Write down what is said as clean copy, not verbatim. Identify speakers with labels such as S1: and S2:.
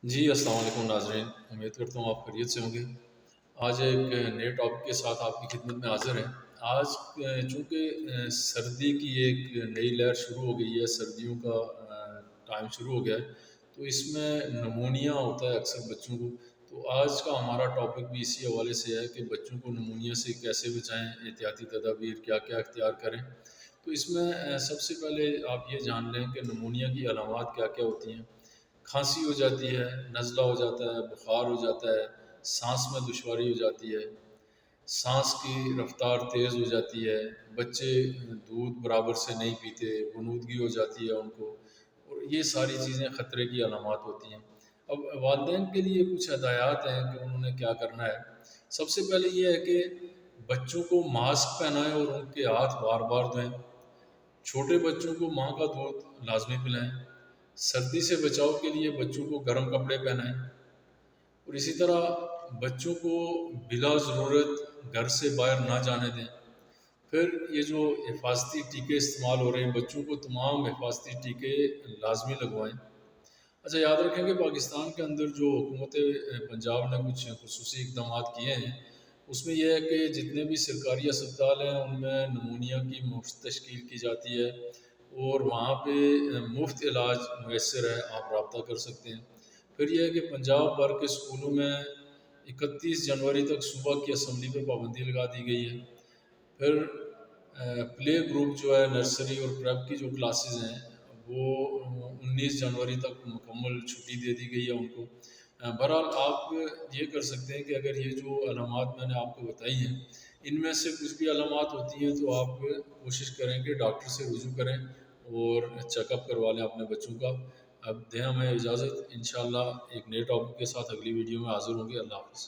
S1: जी, अस्सलाम वालेकुम नाज़रीन। उम्मीद करता हूँ आप खैरियत से होंगे। आज एक नए टॉपिक के साथ आपकी खिदमत में हाज़िर हैं। आज चूँकि सर्दी की एक नई लहर शुरू हो गई है, सर्दियों का टाइम शुरू हो गया है, तो इसमें नमूनिया होता है अक्सर बच्चों को। तो आज का हमारा टॉपिक भी इसी हवाले से है कि बच्चों को नमूनिया से कैसे बचाएँ, एहतियाती तदाबीर क्या-क्या इख्तियार करें। तो इसमें सबसे पहले आप ये जान लें कि नमूनिया की अलामात क्या-क्या होती हैं। खांसी हो जाती है, नज़ला हो जाता है, बुखार हो जाता है, सांस में दुश्वारी हो जाती है, सांस की रफ्तार तेज़ हो जाती है, बच्चे दूध बराबर से नहीं पीते, गनूदगी हो जाती है उनको, और ये सारी चीज़ें ख़तरे की अलामात होती हैं। अब वालिदैन के लिए कुछ हदायत हैं कि उन्होंने क्या करना है। सबसे पहले ये है कि बच्चों को मास्क पहनाएं और उनके हाथ बार बार धोएं। छोटे बच्चों को माँ का दूध लाजमी पिलाएं। सर्दी से बचाव के लिए बच्चों को गर्म कपड़े पहनाएं, और इसी तरह बच्चों को बिला ज़रूरत घर से बाहर ना जाने दें। फिर ये जो हिफाजती टीके इस्तेमाल हो रहे हैं, बच्चों को तमाम हिफाजती टीके लाजमी लगवाएं। अच्छा, याद रखें कि पाकिस्तान के अंदर जो हुकूमत पंजाब ने कुछ खुसूसी इकदाम किए हैं, उसमें यह है कि जितने भी सरकारी अस्पताल हैं उनमें नमूनिया की मुफ्त तश्कील की जाती है, और वहाँ पे मुफ्त इलाज मैसर है, आप रब्ता कर सकते हैं। फिर यह है कि पंजाब भर के स्कूलों में 31 जनवरी तक सुबह की असम्बली पर पाबंदी लगा दी गई है। फिर प्ले ग्रुप जो है, नर्सरी और प्रेप की जो क्लासेस हैं, वो 19 जनवरी तक मुकम्मल छुट्टी दे दी गई है उनको। बहरहाल आप ये कर सकते हैं कि अगर ये जो अलामात मैंने आपको बताई हैं, इनमें से कुछ भी अलामात होती हैं तो आप कोशिश करें कि डॉक्टर से रुजू करें और चेकअप करवा लें अपने बच्चों का। अब दें हमें इजाज़त, इंशाअल्लाह एक नए टॉपिक के साथ अगली वीडियो में हाज़िर होंगे। अल्लाह हाफ़िज़।